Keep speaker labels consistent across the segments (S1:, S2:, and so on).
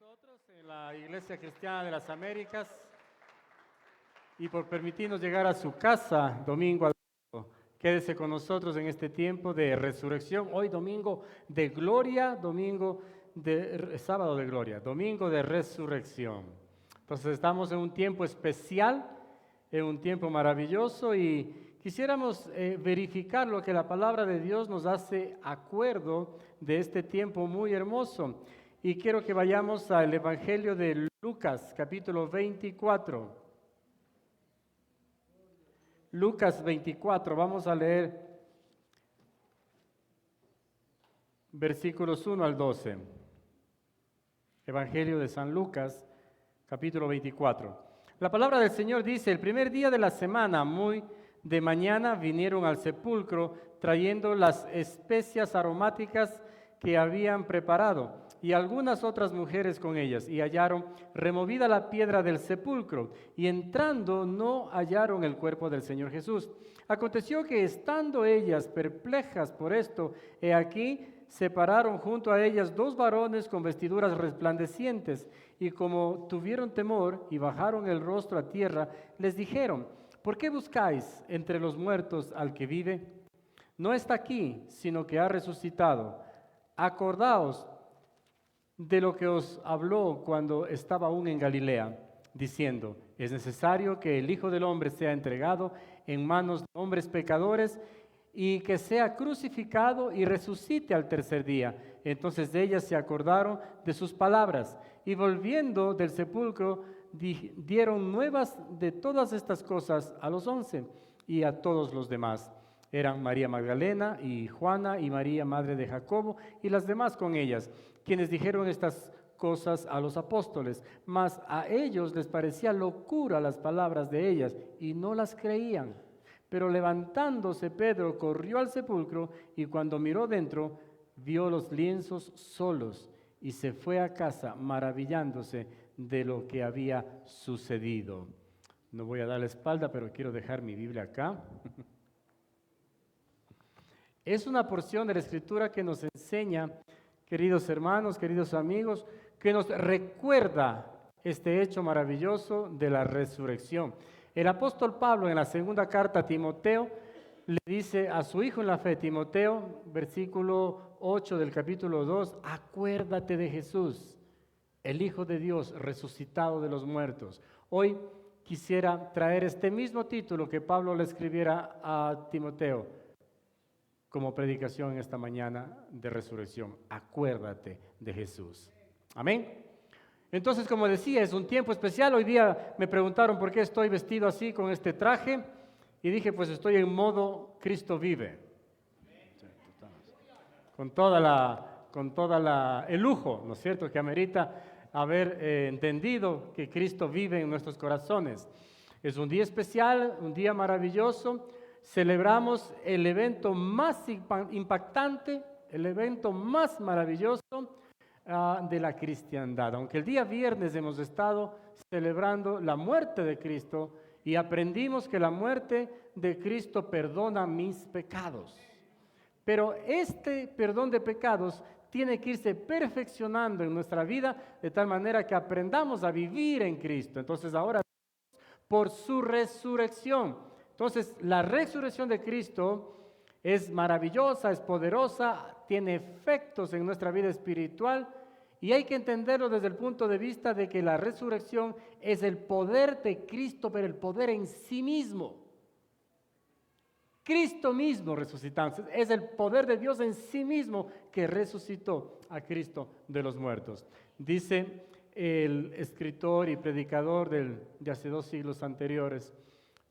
S1: nosotros en la Iglesia Cristiana de las Américas y por permitirnos llegar a su casa domingo a domingo. Quédese con nosotros en este tiempo de resurrección. Hoy domingo de gloria, sábado de gloria, domingo de resurrección. Entonces estamos en un tiempo especial, en un tiempo maravilloso y quisiéramos verificar lo que la palabra de Dios nos hace acuerdo de este tiempo muy hermoso. Y quiero que vayamos al Evangelio de Lucas, capítulo 24. Lucas 24, vamos a leer versículos 1 al 12. Evangelio de San Lucas, capítulo 24. La palabra del Señor dice: el primer día de la semana, muy de mañana, vinieron al sepulcro trayendo las especias aromáticas que habían preparado, y algunas otras mujeres con ellas, y hallaron removida la piedra del sepulcro, y entrando no hallaron el cuerpo del Señor Jesús. Aconteció que estando ellas perplejas por esto, he aquí se pararon junto a ellas dos varones con vestiduras resplandecientes, y como tuvieron temor y bajaron el rostro a tierra, les dijeron: ¿por qué buscáis entre los muertos al que vive? No está aquí, sino que ha resucitado. Acordaos de lo que os habló cuando estaba aún en Galilea, diciendo: es necesario que el Hijo del Hombre sea entregado en manos de hombres pecadores y que sea crucificado y resucite al tercer día. Entonces ellas se acordaron de sus palabras y volviendo del sepulcro dieron nuevas de todas estas cosas a los 11 y a todos los demás. Eran María Magdalena y Juana y María, madre de Jacobo, y las demás con ellas, quienes dijeron estas cosas a los apóstoles, mas a ellos les parecía locura las palabras de ellas, y no las creían. Pero levantándose Pedro corrió al sepulcro, y cuando miró dentro, vio los lienzos solos, y se fue a casa maravillándose de lo que había sucedido. No voy a dar la espalda, pero quiero dejar mi Biblia acá. Es una porción de la Escritura que nos enseña, queridos hermanos, queridos amigos, que nos recuerda este hecho maravilloso de la resurrección. El apóstol Pablo, en la segunda carta a Timoteo, le dice a su hijo en la fe, Timoteo, versículo 8 del capítulo 2, acuérdate de Jesús, el Hijo de Dios resucitado de los muertos. Hoy quisiera traer este mismo título que Pablo le escribiera a Timoteo como predicación esta mañana de resurrección. Acuérdate de Jesús. Amén. Entonces, como decía, es un tiempo especial. Hoy día me preguntaron por qué estoy vestido así con este traje y dije, pues estoy en modo Cristo vive. Con el lujo, ¿no es cierto?, que amerita haber entendido que Cristo vive en nuestros corazones. Es un día especial, un día maravilloso. Celebramos el evento más impactante, el evento más maravilloso de la cristiandad. Aunque el día viernes hemos estado celebrando la muerte de Cristo y aprendimos que la muerte de Cristo perdona mis pecados. Pero este perdón de pecados tiene que irse perfeccionando en nuestra vida de tal manera que aprendamos a vivir en Cristo. Entonces ahora, por su resurrección. Entonces, la resurrección de Cristo es maravillosa, es poderosa, tiene efectos en nuestra vida espiritual y hay que entenderlo desde el punto de vista de que la resurrección es el poder de Cristo, pero el poder en sí mismo. Cristo mismo resucitando, es el poder de Dios en sí mismo que resucitó a Cristo de los muertos. Dice el escritor y predicador de hace 2 siglos anteriores,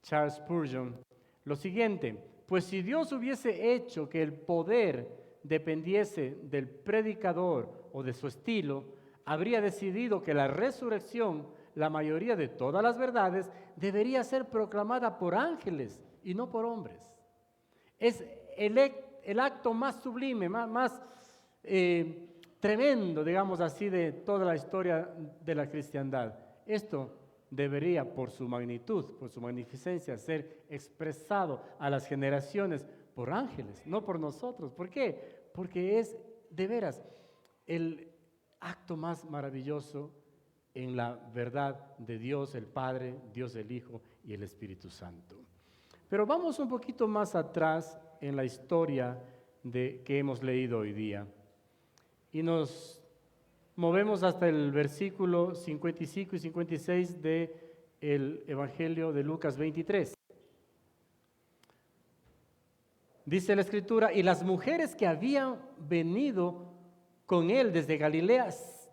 S1: Charles Spurgeon, lo siguiente: pues si Dios hubiese hecho que el poder dependiese del predicador o de su estilo, habría decidido que la resurrección, la mayoría de todas las verdades, debería ser proclamada por ángeles y no por hombres. Es el acto más sublime, más tremendo, digamos así, de toda la historia de la cristiandad. Esto debería, por su magnitud, por su magnificencia, ser expresado a las generaciones por ángeles, no por nosotros. ¿Por qué? Porque es, de veras, acto más maravilloso en la verdad de Dios el Padre, Dios el Hijo y el Espíritu Santo. Pero vamos un poquito más atrás en la historia que hemos leído hoy día y nos movemos hasta el versículo 55 y 56 del Evangelio de Lucas 23. Dice la Escritura, y las mujeres que habían venido con él desde Galilea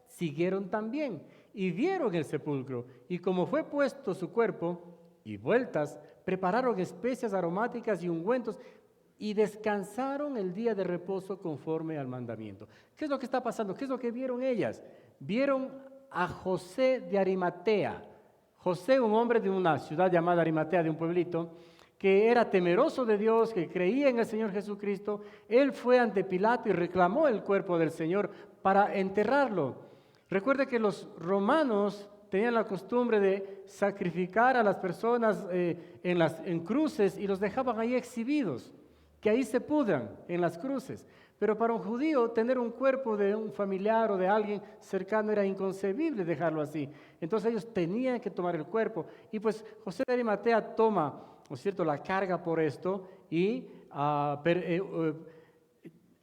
S1: siguieron también y vieron el sepulcro, y como fue puesto su cuerpo y vueltas, prepararon especias aromáticas y ungüentos y descansaron el día de reposo conforme al mandamiento. ¿Qué es lo que está pasando? ¿Qué es lo que vieron ellas? Vieron a José de Arimatea. José, un hombre de una ciudad llamada Arimatea, de un pueblito, que era temeroso de Dios, que creía en el Señor Jesucristo. Él fue ante Pilato y reclamó el cuerpo del Señor para enterrarlo. Recuerde que los romanos tenían la costumbre de sacrificar a las personas en cruces y los dejaban ahí exhibidos, que ahí se pudran en las cruces. Pero para un judío tener un cuerpo de un familiar o de alguien cercano era inconcebible dejarlo así. Entonces ellos tenían que tomar el cuerpo. Y pues José de Arimatea toma, ¿no es cierto?, la carga por esto y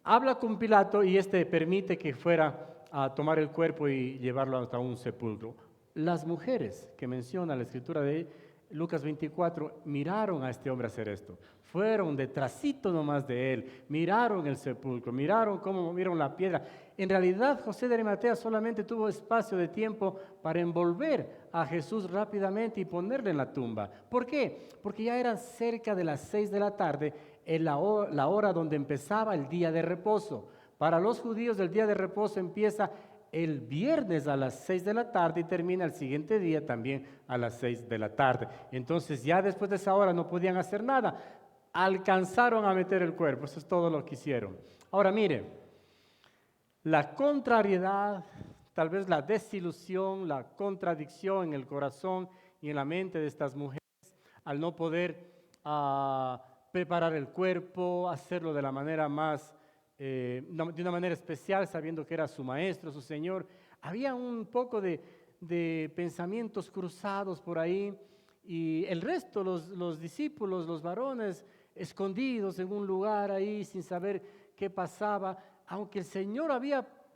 S1: habla con Pilato y permite que fuera a tomar el cuerpo y llevarlo hasta un sepulcro. Las mujeres que menciona la escritura de Lucas 24 miraron a este hombre hacer esto. Fueron detrásito nomás de él, miraron el sepulcro, miraron cómo movieron la piedra. En realidad José de Arimatea solamente tuvo espacio de tiempo para envolver a Jesús rápidamente y ponerle en la tumba. ¿Por qué? Porque ya eran cerca de las 6 de la tarde, en la hora donde empezaba el día de reposo. Para los judíos el día de reposo empieza el viernes a las 6 de la tarde y termina el siguiente día también a las 6 de la tarde. Entonces ya después de esa hora no podían hacer nada. Alcanzaron a meter el cuerpo, eso es todo lo que hicieron. Ahora mire, la contrariedad, tal vez la desilusión, la contradicción en el corazón y en la mente de estas mujeres al no poder preparar el cuerpo, hacerlo de la manera más de una manera especial, sabiendo que era su maestro, su Señor. Había un poco de pensamientos cruzados por ahí, y el resto, los discípulos, los varones, escondidos en un lugar ahí sin saber qué pasaba, aunque el Señor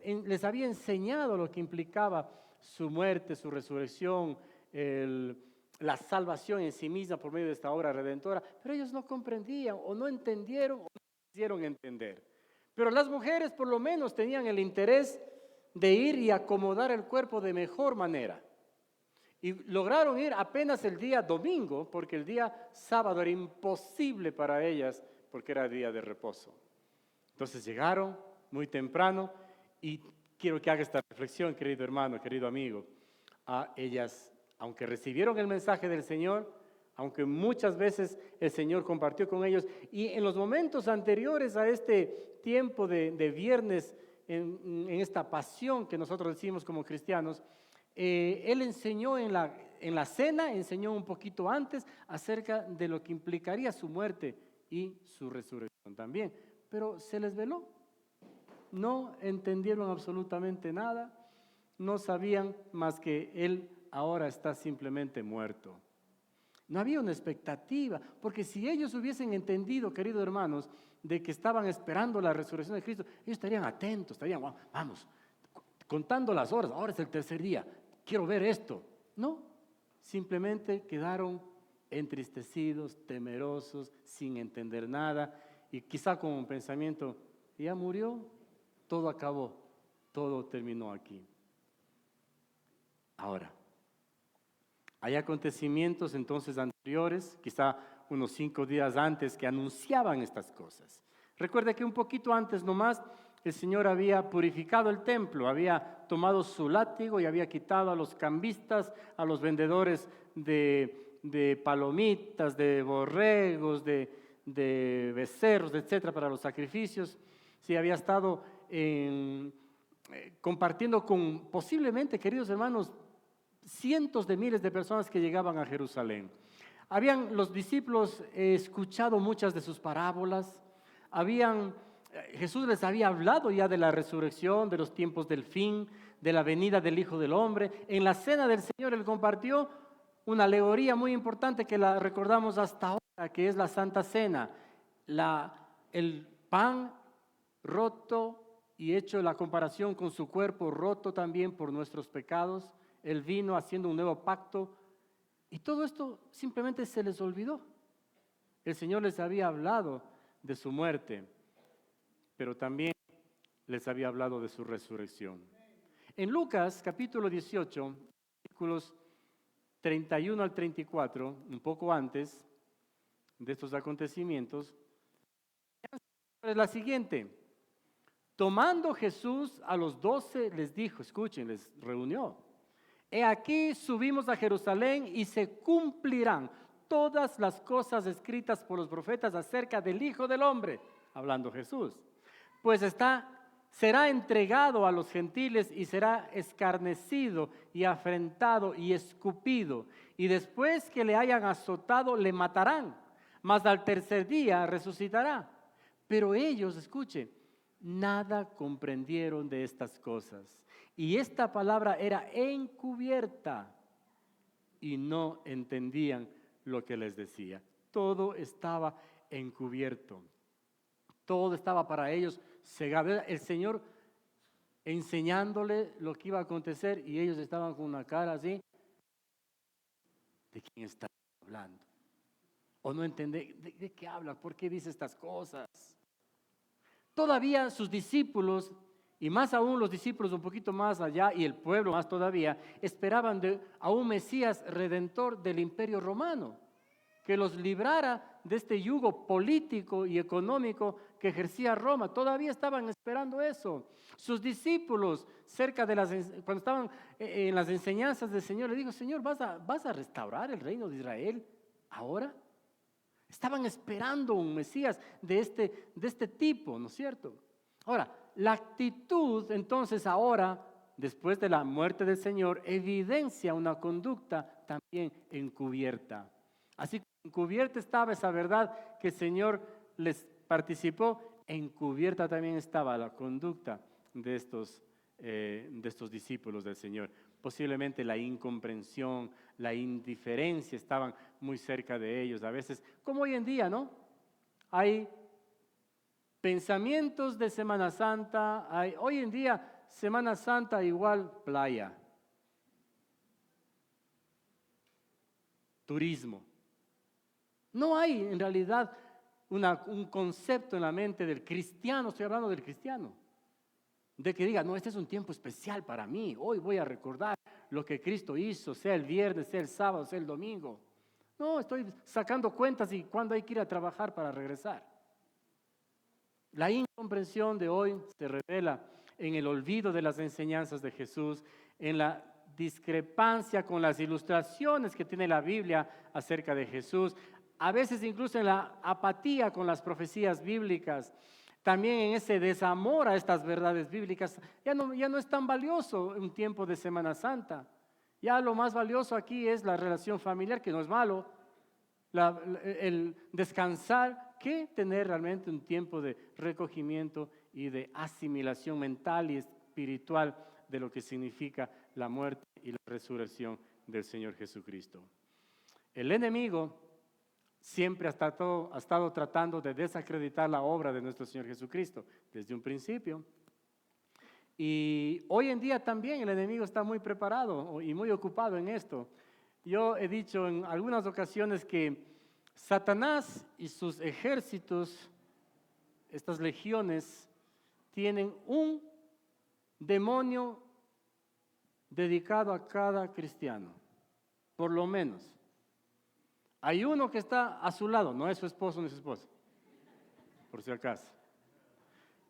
S1: les había enseñado lo que implicaba su muerte, su resurrección, la salvación en sí misma por medio de esta obra redentora, pero ellos no comprendían o no entendieron o no quisieron entender. Pero las mujeres por lo menos tenían el interés de ir y acomodar el cuerpo de mejor manera. Y lograron ir apenas el día domingo, porque el día sábado era imposible para ellas, porque era día de reposo. Entonces llegaron muy temprano, y quiero que haga esta reflexión, querido hermano, querido amigo. Ellas, aunque recibieron el mensaje del Señor, aunque muchas veces el Señor compartió con ellos, y en los momentos anteriores a este tiempo de viernes, en esta pasión que nosotros decimos como cristianos, Él enseñó en la cena, enseñó un poquito antes acerca de lo que implicaría su muerte y su resurrección también, pero se les veló, no entendieron absolutamente nada, no sabían más que Él ahora está simplemente muerto. No había una expectativa, porque si ellos hubiesen entendido, queridos hermanos, de que estaban esperando la resurrección de Cristo, ellos estarían atentos, estarían, vamos, contando las horas, ahora es el tercer día, quiero ver esto. No, simplemente quedaron entristecidos, temerosos, sin entender nada, y quizá con un pensamiento, ya murió, todo acabó, todo terminó aquí. Ahora, hay acontecimientos entonces anteriores, quizá unos 5 días antes, que anunciaban estas cosas. Recuerda que un poquito antes nomás el Señor había purificado el templo, había tomado su látigo y había quitado a los cambistas, a los vendedores de palomitas, de borregos, de becerros, etcétera, para los sacrificios. Sí, había estado compartiendo con posiblemente, queridos hermanos, cientos de miles de personas que llegaban a Jerusalén. Habían los discípulos escuchado muchas de sus parábolas, Jesús les había hablado ya de la resurrección, de los tiempos del fin, de la venida del Hijo del Hombre. En la cena del Señor Él compartió una alegoría muy importante que la recordamos hasta ahora, que es la Santa Cena. El pan roto y hecho la comparación con su cuerpo roto también por nuestros pecados. El vino haciendo un nuevo pacto. Y todo esto simplemente se les olvidó. El Señor les había hablado de su muerte, pero también les había hablado de su resurrección. En Lucas capítulo 18, versículos 31 al 34, un poco antes de estos acontecimientos, es la siguiente. Tomando Jesús a los 12, les dijo, escuchen, les reunió. He aquí subimos a Jerusalén y se cumplirán todas las cosas escritas por los profetas acerca del Hijo del Hombre, hablando Jesús. Pues será entregado a los gentiles y será escarnecido y afrentado y escupido. Y después que le hayan azotado, le matarán. Mas al tercer día resucitará. Pero ellos, escuchen, nada comprendieron de estas cosas. Y esta palabra era encubierta y no entendían lo que les decía. Todo estaba encubierto. Todo estaba para ellos cegado. El Señor enseñándole lo que iba a acontecer y ellos estaban con una cara así. ¿De quién está hablando? O no entender, ¿de qué habla? ¿Por qué dice estas cosas? Todavía sus discípulos, y más aún los discípulos un poquito más allá, y el pueblo más todavía, esperaban a un Mesías redentor del Imperio Romano, que los librara de este yugo político y económico que ejercía Roma. Todavía estaban esperando eso. Sus discípulos, cuando estaban en las enseñanzas del Señor, le dijo, Señor, ¿vas a restaurar el reino de Israel ahora? Estaban esperando un Mesías de este tipo, ¿no es cierto? Ahora, la actitud entonces ahora, después de la muerte del Señor, evidencia una conducta también encubierta. Así que encubierta estaba esa verdad que el Señor les participó, encubierta también estaba la conducta de estos discípulos del Señor. Posiblemente la incomprensión, la indiferencia estaban muy cerca de ellos. A veces, como hoy en día, ¿no? Hay pensamientos de Semana Santa. Hoy en día, Semana Santa igual playa. Turismo. No hay en realidad un concepto en la mente del cristiano, estoy hablando del cristiano, de que diga, no, este es un tiempo especial para mí, hoy voy a recordar lo que Cristo hizo, sea el viernes, sea el sábado, sea el domingo. No, estoy sacando cuentas y cuándo hay que ir a trabajar para regresar. La incomprensión de hoy se revela en el olvido de las enseñanzas de Jesús, en la discrepancia con las ilustraciones que tiene la Biblia acerca de Jesús, a veces incluso en la apatía con las profecías bíblicas, también en ese desamor a estas verdades bíblicas. Ya no es tan valioso un tiempo de Semana Santa. Ya lo más valioso aquí es la relación familiar, que no es malo, el descansar, que tener realmente un tiempo de recogimiento y de asimilación mental y espiritual de lo que significa la muerte y la resurrección del Señor Jesucristo. El enemigo siempre ha estado tratando de desacreditar la obra de nuestro Señor Jesucristo desde un principio. Y hoy en día también el enemigo está muy preparado y muy ocupado en esto. Yo he dicho en algunas ocasiones que Satanás y sus ejércitos, estas legiones, tienen un demonio dedicado a cada cristiano, por lo menos. Hay uno que está a su lado, no es su esposo ni su esposa, por si acaso.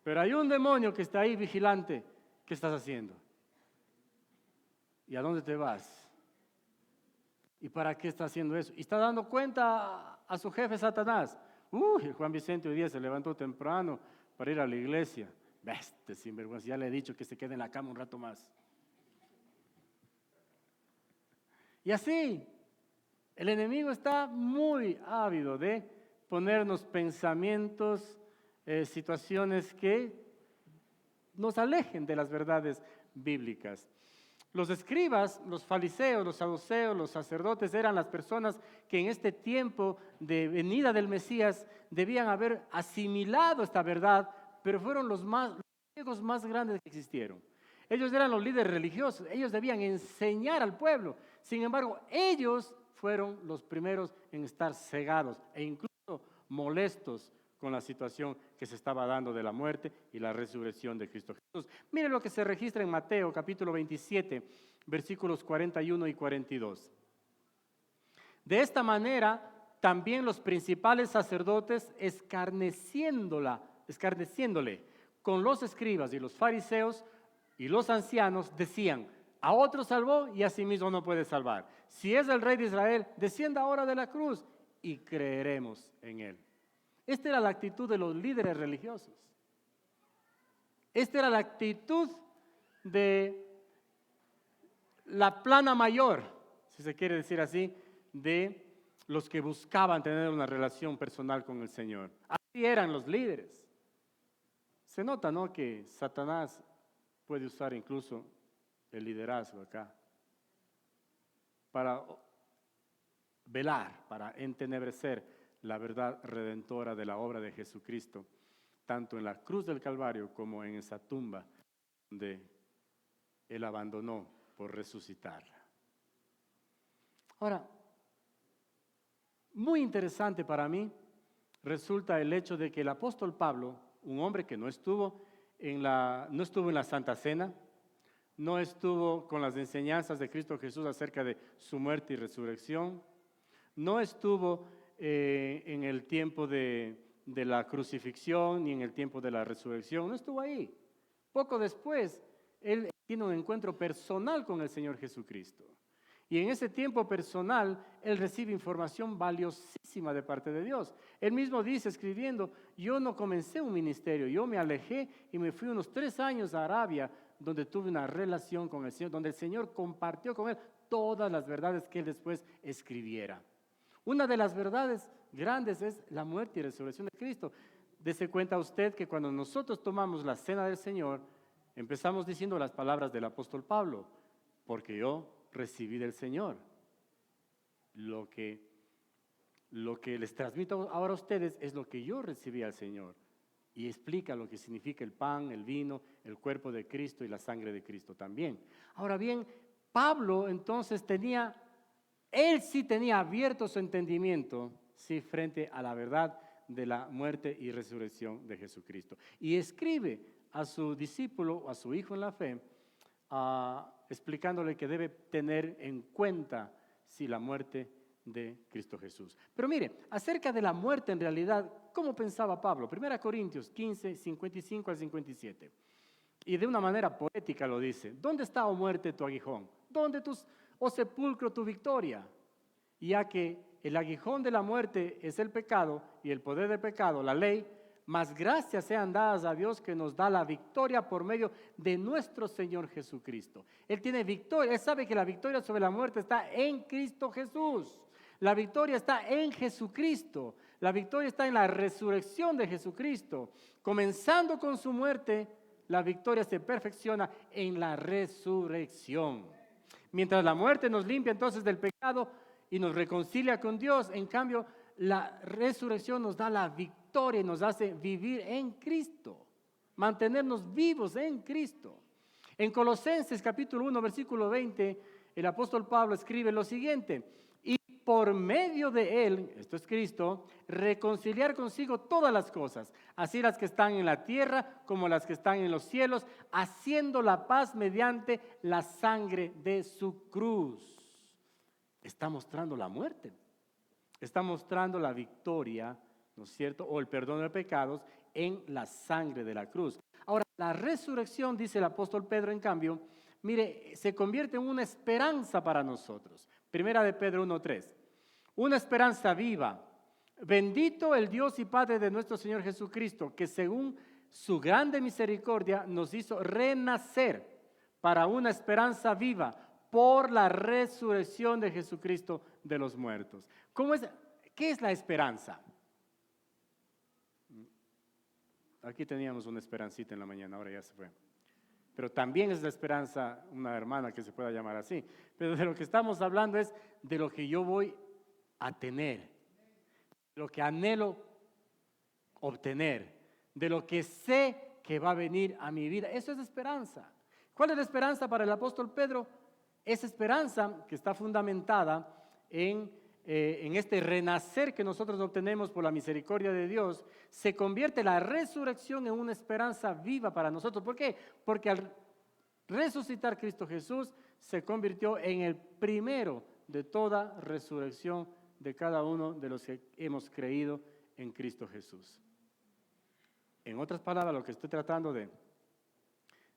S1: Pero hay un demonio que está ahí vigilante. ¿Qué estás haciendo? ¿Y a dónde te vas? ¿Y para qué está haciendo eso? Y está dando cuenta a su jefe Satanás. El Juan Vicente hoy día se levantó temprano para ir a la iglesia. Este sinvergüenza, ya le he dicho que se quede en la cama un rato más. Y así, el enemigo está muy ávido de ponernos pensamientos, situaciones que nos alejen de las verdades bíblicas. Los escribas, los fariseos, los saduceos, los sacerdotes eran las personas que en este tiempo de venida del Mesías debían haber asimilado esta verdad, pero fueron los ciegos más grandes que existieron. Ellos eran los líderes religiosos, ellos debían enseñar al pueblo. Sin embargo, ellos fueron los primeros en estar cegados e incluso molestos con la situación que se estaba dando de la muerte y la resurrección de Cristo Jesús. Miren lo que se registra en Mateo capítulo 27, versículos 41 y 42. De esta manera, también los principales sacerdotes, escarneciéndole con los escribas y los fariseos y los ancianos, decían: a otro salvó y a sí mismo no puede salvar. Si es el Rey de Israel, descienda ahora de la cruz y creeremos en él. Esta era la actitud de los líderes religiosos. Esta era la actitud de la plana mayor, si se quiere decir así, de los que buscaban tener una relación personal con el Señor. Así eran los líderes. Se nota, ¿no?, que Satanás puede usar incluso el liderazgo acá para velar, para entenebrecer la verdad redentora de la obra de Jesucristo, tanto en la cruz del Calvario como en esa tumba donde Él abandonó por resucitarla. Ahora, muy interesante para mí resulta el hecho de que el apóstol Pablo, un hombre que no estuvo en la Santa Cena, no estuvo con las enseñanzas de Cristo Jesús acerca de su muerte y resurrección, no estuvo en el tiempo de la crucifixión ni en el tiempo de la resurrección, no estuvo ahí. Poco después, él tiene un encuentro personal con el Señor Jesucristo. Y en ese tiempo personal, él recibe información valiosísima de parte de Dios. Él mismo dice, escribiendo: yo no comencé un ministerio, yo me alejé y me fui unos 3 años a Arabia, donde tuve una relación con el Señor, donde el Señor compartió con él todas las verdades que él después escribiera. Una de las verdades grandes es la muerte y resurrección de Cristo. Dese cuenta usted que cuando nosotros tomamos la cena del Señor, empezamos diciendo las palabras del apóstol Pablo: porque yo recibí del Señor lo que les transmito ahora a ustedes es lo que yo recibí al Señor. Y explica lo que significa el pan, el vino, el cuerpo de Cristo y la sangre de Cristo también. Ahora bien, Pablo entonces él sí tenía abierto su entendimiento, sí, frente a la verdad de la muerte y resurrección de Jesucristo. Y escribe a su discípulo, a su hijo en la fe, explicándole que debe tener en cuenta, sí, la muerte de Cristo Jesús. Pero mire, acerca de la muerte en realidad, ¿cómo pensaba Pablo? 1 Corintios 15, 55 al 57. Y de una manera poética lo dice: ¿dónde está, oh muerte, tu aguijón? ¿Dónde, oh sepulcro, tu victoria? Ya que el aguijón de la muerte es el pecado y el poder del pecado, la ley, mas gracias sean dadas a Dios que nos da la victoria por medio de nuestro Señor Jesucristo. Él tiene victoria, él sabe que la victoria sobre la muerte está en Cristo Jesús. La victoria está en Jesucristo. La victoria está en la resurrección de Jesucristo. Comenzando con su muerte, la victoria se perfecciona en la resurrección. Mientras la muerte nos limpia entonces del pecado y nos reconcilia con Dios, en cambio, la resurrección nos da la victoria y nos hace vivir en Cristo, mantenernos vivos en Cristo. En Colosenses capítulo 1, versículo 20, el apóstol Pablo escribe lo siguiente: y por medio de él, esto es Cristo, reconciliar consigo todas las cosas, así las que están en la tierra como las que están en los cielos, haciendo la paz mediante la sangre de su cruz. Está mostrando la muerte, está mostrando la victoria, ¿no es cierto?, o el perdón de pecados en la sangre de la cruz. Ahora, la resurrección, dice el apóstol Pedro, en cambio, mire, se convierte en una esperanza para nosotros. Primera de Pedro 1:3. Una esperanza viva. Bendito el Dios y Padre de nuestro Señor Jesucristo, que según su grande misericordia nos hizo renacer para una esperanza viva por la resurrección de Jesucristo de los muertos. ¿Qué es la esperanza? Aquí teníamos una esperancita en la mañana, ahora ya se fue. pero también es la esperanza una hermana que se pueda llamar así. Pero de lo que estamos hablando es de lo que yo voy a tener, lo que anhelo obtener, de lo que sé que va a venir a mi vida. Eso es esperanza. ¿Cuál es la esperanza para el apóstol Pedro? Esa esperanza que está fundamentada en este renacer que nosotros obtenemos por la misericordia de Dios, se convierte la resurrección en una esperanza viva para nosotros. ¿Por qué? Porque al resucitar Cristo Jesús se convirtió en el primero de toda resurrección de cada uno de los que hemos creído en Cristo Jesús. En otras palabras, lo que estoy tratando de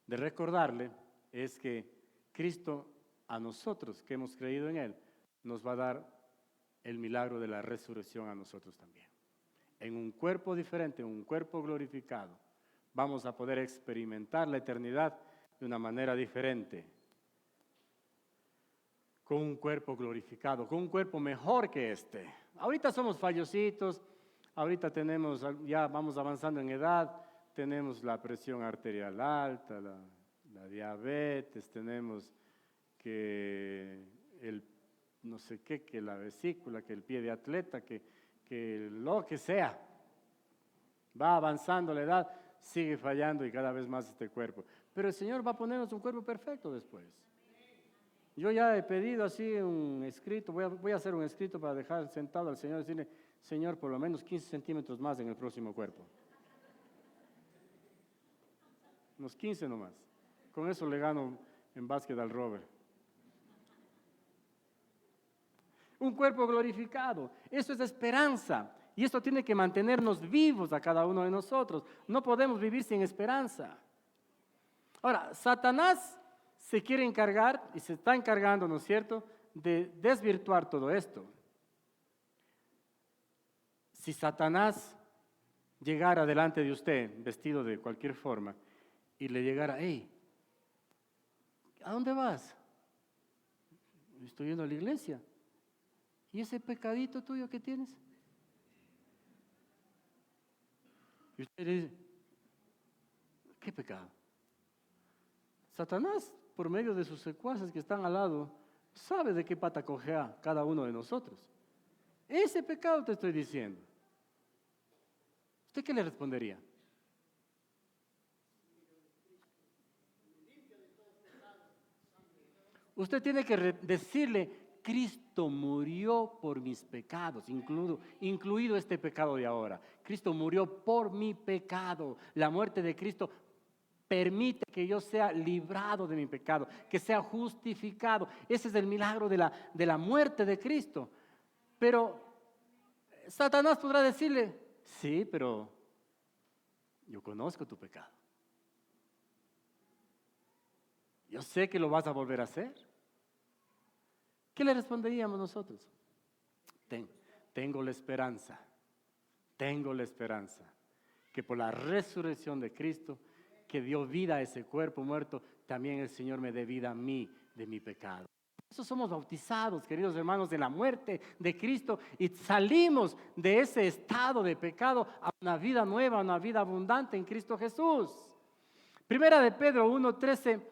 S1: recordarle es que Cristo a nosotros que hemos creído en Él nos va a dar el milagro de la resurrección a nosotros también. En un cuerpo diferente, en un cuerpo glorificado, vamos a poder experimentar la eternidad de una manera diferente, con un cuerpo glorificado, con un cuerpo mejor que este. Ahorita somos fallositos, ahorita tenemos, ya vamos avanzando en edad, tenemos la presión arterial alta, la diabetes, tenemos que el no sé qué, que la vesícula, que el pie de atleta, que lo que sea. Va avanzando la edad, sigue fallando y cada vez más este cuerpo. Pero el Señor va a ponernos un cuerpo perfecto después. Yo ya he pedido así un escrito, voy a hacer un escrito para dejar sentado al Señor y decirle, Señor, por lo menos 15 centímetros más en el próximo cuerpo. Unos 15 nomás. Con eso le gano en básquet al Robert. Un cuerpo glorificado, eso es esperanza. Y esto tiene que mantenernos vivos a cada uno de nosotros. No podemos vivir sin esperanza. Ahora, Satanás se quiere encargar, y se está encargando, ¿no es cierto?, de desvirtuar todo esto. Si Satanás llegara delante de usted, vestido de cualquier forma, y le llegara, hey, ¿a dónde vas? Estoy yendo a la iglesia. ¿Y ese pecadito tuyo que tienes? Y usted le dice, ¿qué pecado? Satanás, por medio de sus secuaces que están al lado, sabe de qué pata cojea cada uno de nosotros. Ese pecado te estoy diciendo. ¿Usted qué le respondería? Usted tiene que decirle, Cristo murió por mis pecados, incluido este pecado de ahora. Cristo murió por mi pecado. La muerte de Cristo permite que yo sea librado de mi pecado, que sea justificado. Ese es el milagro de la muerte de Cristo. Pero Satanás podrá decirle, sí, pero yo conozco tu pecado. Yo sé que lo vas a volver a hacer. ¿Qué le responderíamos nosotros? Tengo la esperanza que por la resurrección de Cristo, que dio vida a ese cuerpo muerto, también el Señor me dé vida a mí de mi pecado. Por eso somos bautizados, queridos hermanos, de la muerte de Cristo y salimos de ese estado de pecado a una vida nueva, a una vida abundante en Cristo Jesús. Primera de Pedro 1:13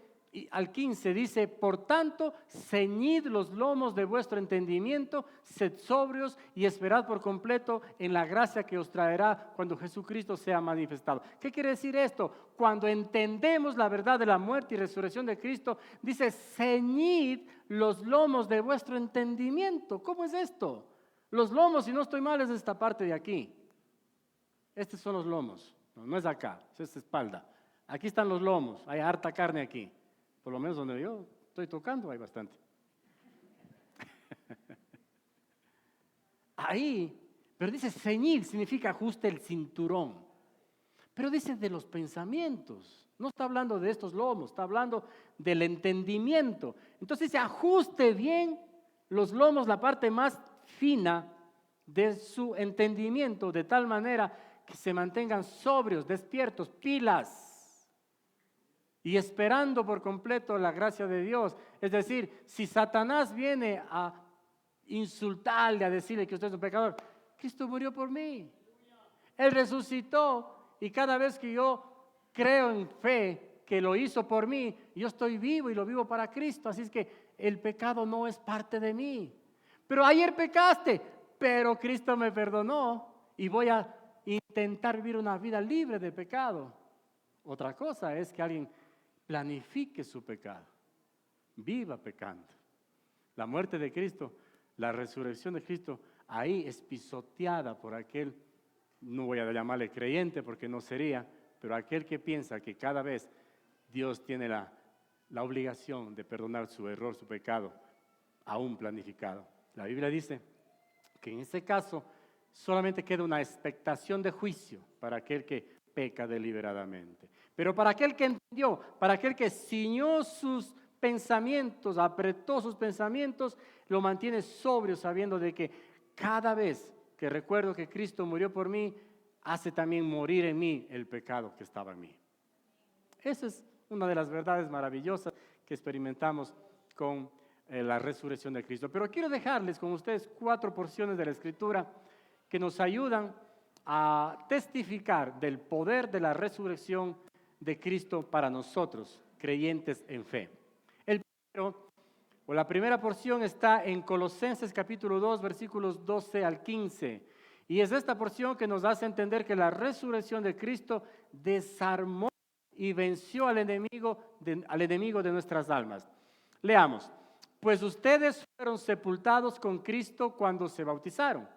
S1: al 15 dice, por tanto, ceñid los lomos de vuestro entendimiento, sed sobrios y esperad por completo en la gracia que os traerá cuando Jesucristo sea manifestado. ¿Qué quiere decir esto? Cuando entendemos la verdad de la muerte y resurrección de Cristo, dice, ceñid los lomos de vuestro entendimiento. ¿Cómo es esto? Los lomos, si no estoy mal, es esta parte de aquí. Estos son los lomos, no es acá, es esta espalda. Aquí están los lomos, hay harta carne aquí. Por lo menos donde yo estoy tocando hay bastante. Ahí, pero dice ceñir, significa ajuste el cinturón. Pero dice de los pensamientos. No está hablando de estos lomos, está hablando del entendimiento. Entonces dice ajuste bien los lomos, la parte más fina de su entendimiento, de tal manera que se mantengan sobrios, despiertos, pilas. Y esperando por completo la gracia de Dios. Es decir, si Satanás viene a insultarle, a decirle que usted es un pecador, Cristo murió por mí. Él resucitó y cada vez que yo creo en fe que lo hizo por mí. Yo estoy vivo y lo vivo para Cristo, así es que el pecado no es parte de mí. Pero ayer pecaste, pero Cristo me perdonó y voy a intentar vivir una vida libre de pecado. Otra cosa es que alguien planifique su pecado, viva pecando. La muerte de Cristo, la resurrección de Cristo, ahí es pisoteada por aquel, no voy a llamarle creyente porque no sería, pero aquel que piensa que cada vez Dios tiene la obligación de perdonar su error, su pecado, aún planificado. La Biblia dice que en ese caso solamente queda una expectación de juicio para aquel que peca deliberadamente. Pero para aquel que entendió, para aquel que ciñó sus pensamientos, apretó sus pensamientos, lo mantiene sobrio sabiendo de que cada vez que recuerdo que Cristo murió por mí, hace también morir en mí el pecado que estaba en mí. Esa es una de las verdades maravillosas que experimentamos con la resurrección de Cristo. Pero quiero dejarles con ustedes 4 porciones de la Escritura que nos ayudan a testificar del poder de la resurrección de Cristo para nosotros, creyentes en fe. La primera porción está en Colosenses capítulo 2, versículos 12 al 15. Y es esta porción que nos hace entender que la resurrección de Cristo desarmó y venció al enemigo de nuestras almas. Leamos. Pues ustedes fueron sepultados con Cristo cuando se bautizaron,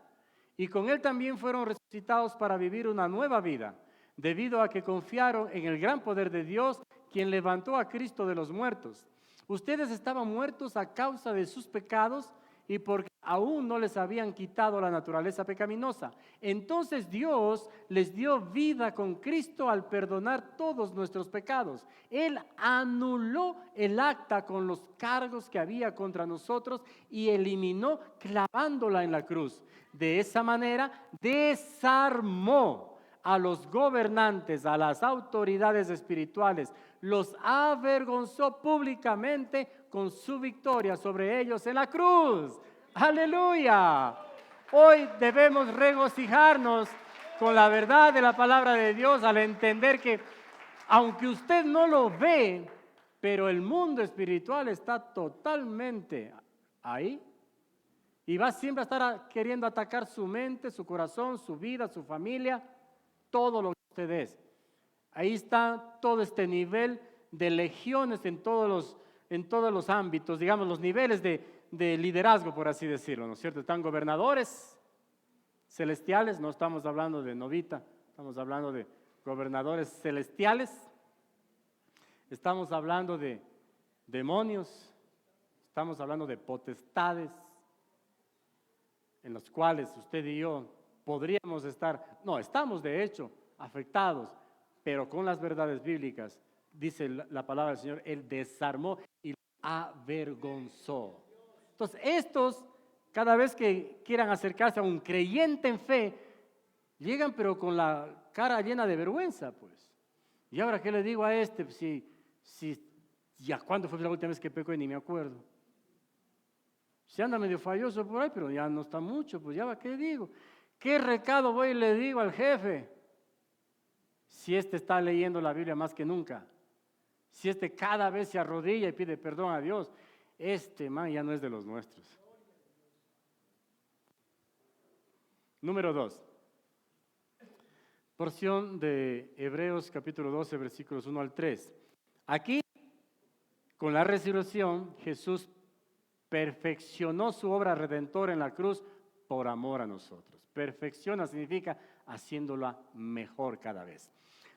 S1: y con Él también fueron resucitados para vivir una nueva vida, debido a que confiaron en el gran poder de Dios, quien levantó a Cristo de los muertos. Ustedes estaban muertos a causa de sus pecados y porque aún no les habían quitado la naturaleza pecaminosa. Entonces Dios les dio vida con Cristo al perdonar todos nuestros pecados. Él anuló el acta con los cargos que había contra nosotros y eliminó clavándola en la cruz. De esa manera desarmó a los gobernantes, a las autoridades espirituales, los avergonzó públicamente con su victoria sobre ellos en la cruz. ¡Aleluya! Hoy debemos regocijarnos con la verdad de la palabra de Dios al entender que, aunque usted no lo ve, pero el mundo espiritual está totalmente ahí y va siempre a estar queriendo atacar su mente, su corazón, su vida, su familia, todo lo que usted es. Ahí está todo este nivel de legiones en todos los ámbitos, digamos, los niveles de liderazgo, por así decirlo, ¿no es cierto? Están gobernadores celestiales, no estamos hablando de novita, estamos hablando de gobernadores celestiales, estamos hablando de demonios, estamos hablando de potestades en los cuales usted y yo podríamos estar, no, estamos de hecho afectados, pero con las verdades bíblicas, dice la palabra del Señor, Él desarmó y avergonzó. Entonces, estos, cada vez que quieran acercarse a un creyente en fe, llegan pero con la cara llena de vergüenza, pues. ¿Y ahora qué le digo a este? Si ya cuándo fue la última vez que pecó y ni me acuerdo. Se anda medio falloso por ahí, pero ya no está mucho, pues ya va, ¿qué digo? ¿Qué recado voy y le digo al jefe? Si este está leyendo la Biblia más que nunca, si este cada vez se arrodilla y pide perdón a Dios, este man ya no es de los nuestros. Número 2, porción de Hebreos capítulo 12, versículos 1 al 3. Aquí, con la resurrección, Jesús perfeccionó su obra redentora en la cruz por amor a nosotros. Perfecciona significa haciéndola mejor cada vez.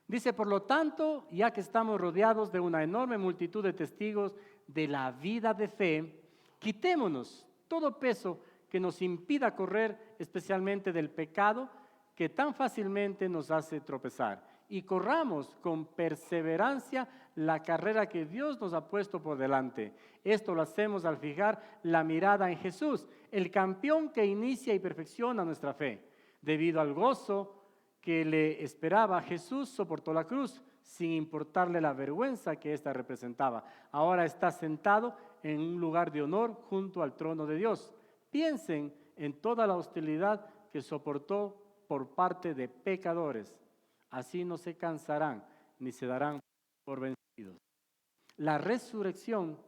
S1: Dice, por lo tanto, ya que estamos rodeados de una enorme multitud de testigos de la vida de fe, quitémonos todo peso que nos impida correr, especialmente del pecado que tan fácilmente nos hace tropezar, y corramos con perseverancia la carrera que Dios nos ha puesto por delante. Esto lo hacemos al fijar la mirada en Jesús, el campeón que inicia y perfecciona nuestra fe. Debido al gozo que le esperaba, Jesús soportó la cruz sin importarle la vergüenza que ésta representaba. Ahora está sentado en un lugar de honor junto al trono de Dios. Piensen en toda la hostilidad que soportó por parte de pecadores. Así no se cansarán ni se darán por vencidos La resurrección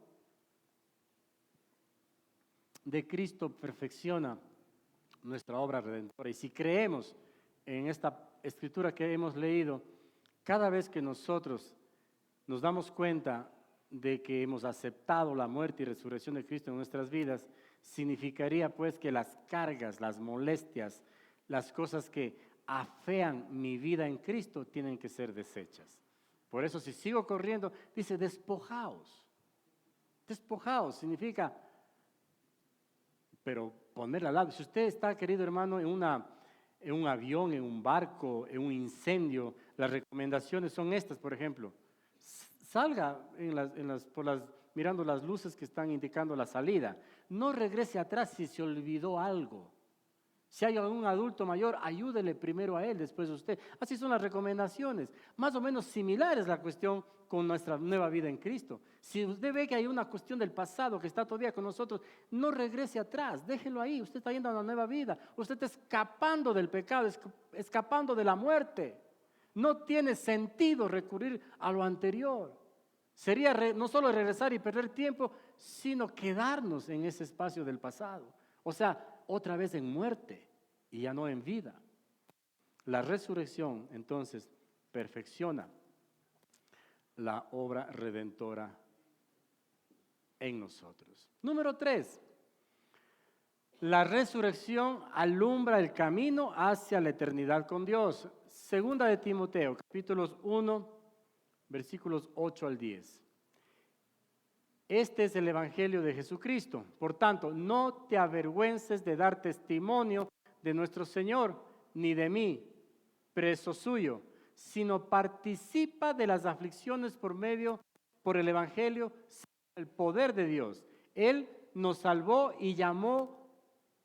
S1: de Cristo perfecciona nuestra obra redentora. Y si creemos en esta escritura que hemos leído, cada vez que nosotros nos damos cuenta de que hemos aceptado la muerte y resurrección de Cristo en nuestras vidas, significaría pues que las cargas, las molestias, las cosas que afean mi vida en Cristo tienen que ser deshechas. Por eso si sigo corriendo, dice despojaos. Despojaos significa, pero ponerla al lado. Si usted está, querido hermano, en un avión, en un barco, en un incendio, las recomendaciones son estas, por ejemplo. Salga mirando las luces que están indicando la salida. No regrese atrás si se olvidó algo. Si hay algún adulto mayor, ayúdele primero a él, después a usted. Así son las recomendaciones. Más o menos similar es la cuestión con nuestra nueva vida en Cristo. Si usted ve que hay una cuestión del pasado que está todavía con nosotros, no regrese atrás, déjelo ahí. Usted está yendo a una nueva vida. Usted está escapando del pecado, escapando de la muerte. No tiene sentido recurrir a lo anterior. Sería no solo regresar y perder tiempo, sino quedarnos en ese espacio del pasado. O sea, otra vez en muerte y ya no en vida. La resurrección, entonces, perfecciona la obra redentora en nosotros. Número 3. La resurrección alumbra el camino hacia la eternidad con Dios. Segunda de Timoteo, capítulos 1, versículos 8 al 10. Este es el Evangelio de Jesucristo. Por tanto, no te avergüences de dar testimonio de nuestro Señor, ni de mí, preso suyo, sino participa de las aflicciones por el Evangelio, el poder de Dios. Él nos salvó y llamó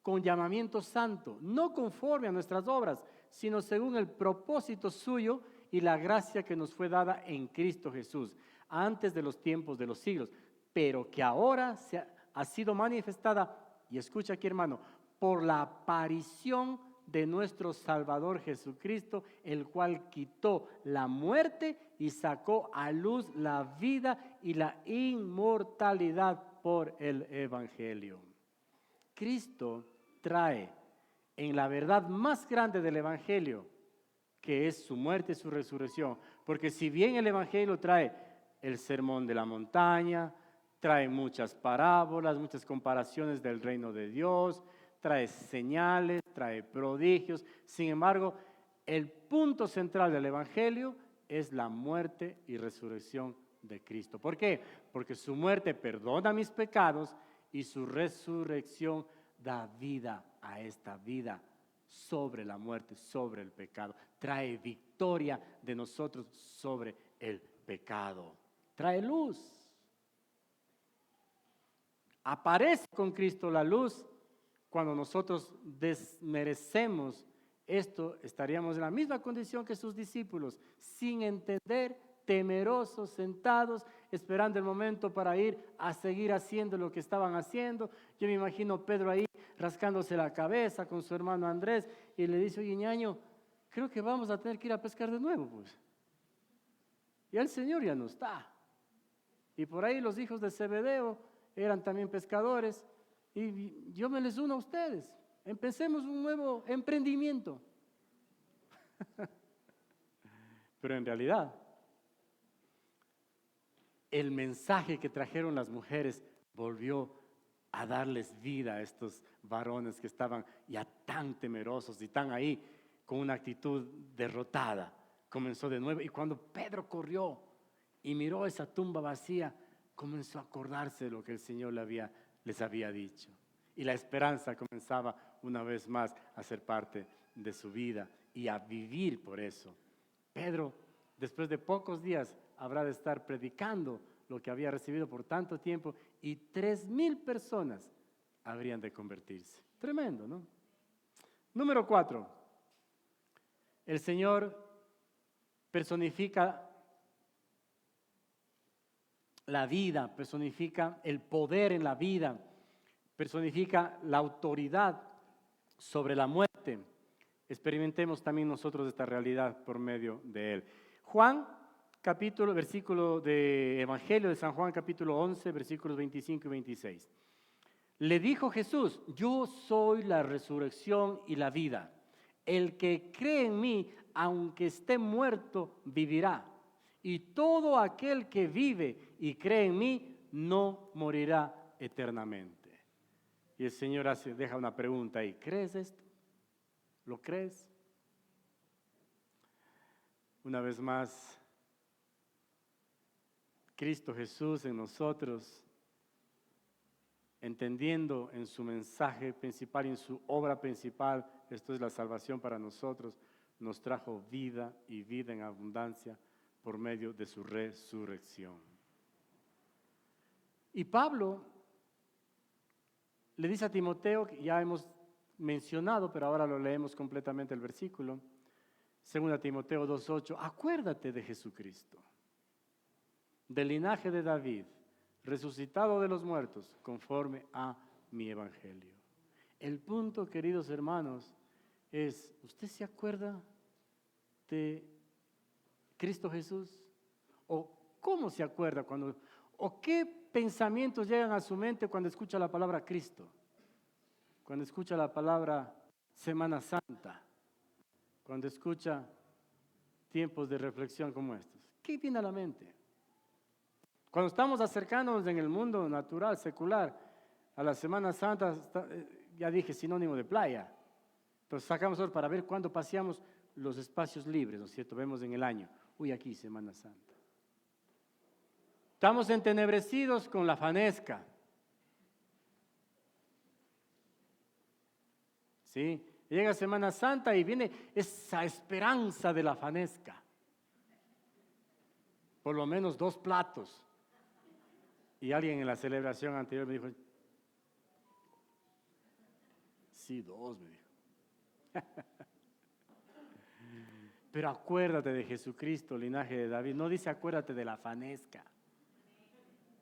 S1: con llamamiento santo, no conforme a nuestras obras, sino según el propósito suyo y la gracia que nos fue dada en Cristo Jesús, antes de los tiempos de los siglos, pero que ahora ha sido manifestada, y escucha aquí hermano, por la aparición de nuestro Salvador Jesucristo, el cual quitó la muerte y sacó a luz la vida y la inmortalidad por el Evangelio. Cristo trae en la verdad más grande del Evangelio, que es su muerte y su resurrección, porque si bien el Evangelio trae el sermón de la montaña, trae muchas parábolas, muchas comparaciones del reino de Dios, trae señales, trae prodigios. Sin embargo, el punto central del Evangelio es la muerte y resurrección de Cristo. ¿Por qué? Porque su muerte perdona mis pecados y su resurrección da vida a esta vida sobre la muerte, sobre el pecado. Trae victoria de nosotros sobre el pecado. Trae luz. Aparece con Cristo la luz. Cuando nosotros desmerecemos esto, estaríamos en la misma condición que sus discípulos, sin entender, temerosos, sentados, esperando el momento para ir a seguir haciendo lo que estaban haciendo. Yo me imagino Pedro ahí rascándose la cabeza con su hermano Andrés y le dice: oye, ñaño, creo que vamos a tener que ir a pescar de nuevo, pues. Y el Señor ya no está. Y por ahí los hijos de Zebedeo eran también pescadores. Y yo me les uno a ustedes. Empecemos un nuevo emprendimiento. Pero en realidad, el mensaje que trajeron las mujeres volvió a darles vida a estos varones que estaban ya tan temerosos y tan ahí con una actitud derrotada. Comenzó de nuevo, y cuando Pedro corrió y miró esa tumba vacía, comenzó a acordarse de lo que el Señor les había dicho. Y la esperanza comenzaba una vez más a ser parte de su vida y a vivir por eso. Pedro, después de pocos días, habrá de estar predicando lo que había recibido por tanto tiempo, y 3,000 personas habrían de convertirse. Tremendo, ¿no? Número 4. El Señor personifica la vida, personifica el poder en la vida, personifica la autoridad sobre la muerte. Experimentemos también nosotros esta realidad por medio de Él. Juan versículo de Evangelio de San Juan, capítulo 11, versículos 25 y 26. Le dijo Jesús: yo soy la resurrección y la vida. El que cree en mí, aunque esté muerto, vivirá. Y todo aquel que vive y cree en mí, no morirá eternamente. Y el Señor deja una pregunta ahí. ¿Crees esto? ¿Lo crees? Una vez más, Cristo Jesús en nosotros, entendiendo en su mensaje principal y en su obra principal, esto es la salvación para nosotros, nos trajo vida y vida en abundancia por medio de su resurrección. Y Pablo le dice a Timoteo, que ya hemos mencionado, pero ahora lo leemos completamente el versículo, 2 Timoteo 2:8, acuérdate de Jesucristo, del linaje de David, resucitado de los muertos, conforme a mi evangelio. El punto, queridos hermanos, es, ¿usted se acuerda de Cristo Jesús? ¿O cómo se acuerda o qué pensamientos llegan a su mente cuando escucha la palabra Cristo? Cuando escucha la palabra Semana Santa, cuando escucha tiempos de reflexión como estos, ¿qué viene a la mente? Cuando estamos acercándonos en el mundo natural, secular, a la Semana Santa, ya dije, sinónimo de playa. Entonces sacamos horas para ver cuándo paseamos los espacios libres, ¿no es cierto? Vemos en el año, uy, aquí Semana Santa. Estamos entenebrecidos con la fanesca. ¿Sí? Llega Semana Santa y viene esa esperanza de la fanesca. Por lo menos 2 platos. Y alguien en la celebración anterior me dijo, sí, 2, me dijo. Pero acuérdate de Jesucristo, linaje de David. No dice acuérdate de la fanesca.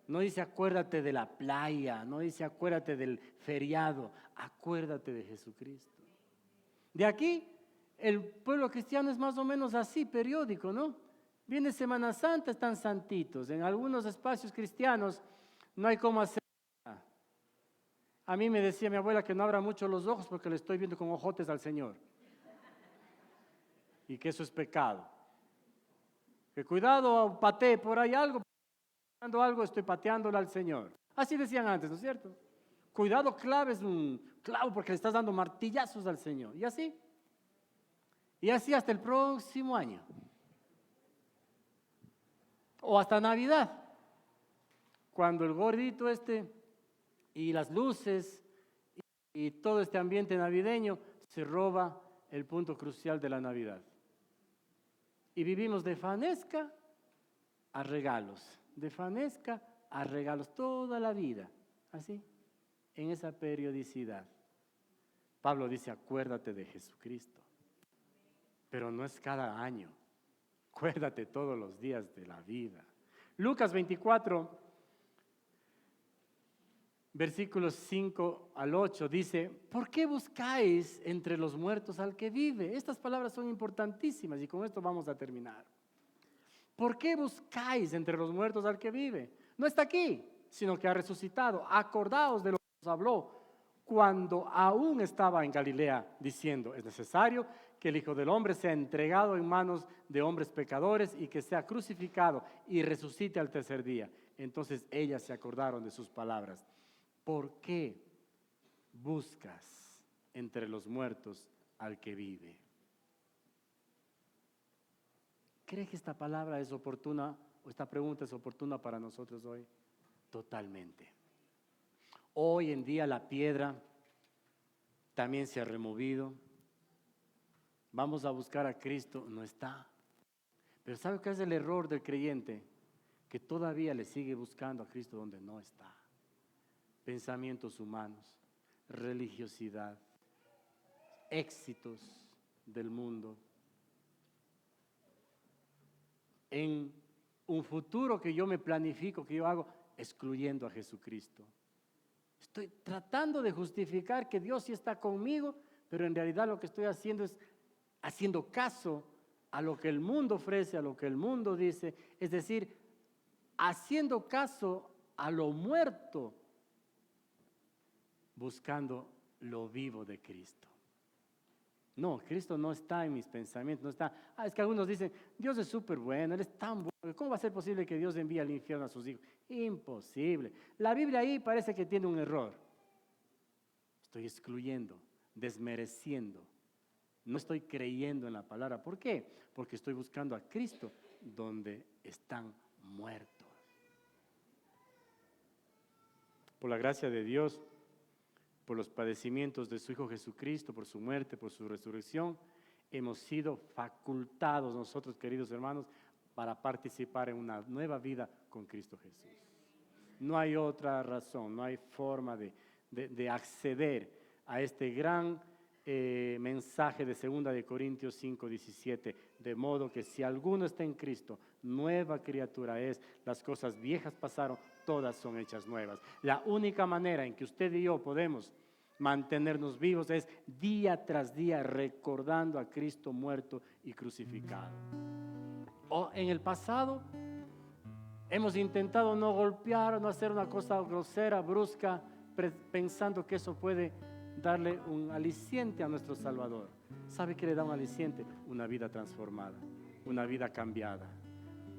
S1: No dice acuérdate de la playa. No dice acuérdate del feriado. Acuérdate de Jesucristo. De aquí, el pueblo cristiano es más o menos así, periódico, ¿no? Viene Semana Santa, están santitos. En algunos espacios cristianos no hay cómo hacer nada. A mí me decía mi abuela que no abra mucho los ojos porque le estoy viendo con ojotes al Señor. Y que eso es pecado. Que cuidado, patee por ahí algo, estoy pateándole al Señor. Así decían antes, ¿no es cierto? Cuidado, claves un clavo porque le estás dando martillazos al Señor. Y así. Y así hasta el próximo año. O hasta Navidad. Cuando el gordito y las luces y todo este ambiente navideño se roba el punto crucial de la Navidad. Y vivimos de fanesca a regalos, de fanesca a regalos toda la vida, así, en esa periodicidad. Pablo dice, acuérdate de Jesucristo, pero no es cada año, acuérdate todos los días de la vida. Lucas 24, versículos 5 al 8 dice, ¿por qué buscáis entre los muertos al que vive? Estas palabras son importantísimas y con esto vamos a terminar. ¿Por qué buscáis entre los muertos al que vive? No está aquí, sino que ha resucitado. Acordaos de lo que os habló cuando aún estaba en Galilea, diciendo, es necesario que el Hijo del Hombre sea entregado en manos de hombres pecadores y que sea crucificado y resucite al tercer día. Entonces ellas se acordaron de sus palabras. ¿Por qué buscas entre los muertos al que vive? ¿Cree que esta palabra es oportuna o esta pregunta es oportuna para nosotros hoy? Totalmente. Hoy en día la piedra también se ha removido. Vamos a buscar a Cristo, no está. Pero ¿sabe qué es el error del creyente? Que todavía le sigue buscando a Cristo donde no está. Pensamientos humanos, religiosidad, éxitos del mundo. En un futuro que yo me planifico, que yo hago, excluyendo a Jesucristo. Estoy tratando de justificar que Dios sí está conmigo, pero en realidad lo que estoy haciendo es haciendo caso a lo que el mundo ofrece, a lo que el mundo dice, es decir, haciendo caso a lo muerto, buscando lo vivo de Cristo. No, Cristo no está en mis pensamientos, no está. Es que algunos dicen, Dios es súper bueno, Él es tan bueno, ¿cómo va a ser posible que Dios envíe al infierno a sus hijos? Imposible. La Biblia ahí parece que tiene un error. Estoy excluyendo, desmereciendo. No estoy creyendo en la palabra. ¿Por qué? Porque estoy buscando a Cristo donde están muertos. Por la gracia de Dios, por los padecimientos de su Hijo Jesucristo, por su muerte, por su resurrección, hemos sido facultados nosotros, queridos hermanos, para participar en una nueva vida con Cristo Jesús. No hay otra razón, no hay forma de acceder a este gran mensaje de 2 de Corintios 5:17, de modo que si alguno está en Cristo, nueva criatura es, las cosas viejas pasaron, todas son hechas nuevas. La única manera en que usted y yo podemos mantenernos vivos es día tras día recordando a Cristo muerto y crucificado. O en el pasado hemos intentado no golpear, no hacer una cosa grosera, brusca, pensando que eso puede darle un aliciente a nuestro Salvador. ¿Sabe qué le da un aliciente? Una vida transformada, una vida cambiada,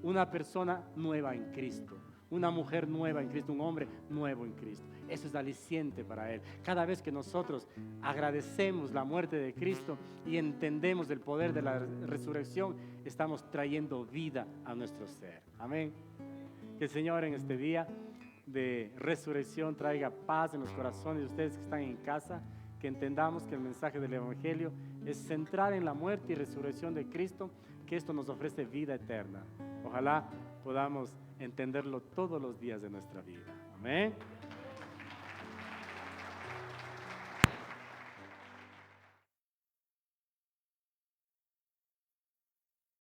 S1: una persona nueva en Cristo, una mujer nueva en Cristo, un hombre nuevo en Cristo. Eso es aliciente para Él. Cada vez que nosotros agradecemos la muerte de Cristo y entendemos el poder de la resurrección, estamos trayendo vida a nuestro ser. Amén. Que el Señor en este día de resurrección traiga paz en los corazones de ustedes que están en casa, que entendamos que el mensaje del Evangelio es centrar en la muerte y resurrección de Cristo, que esto nos ofrece vida eterna. Ojalá podamos entenderlo todos los días de nuestra vida. Amén.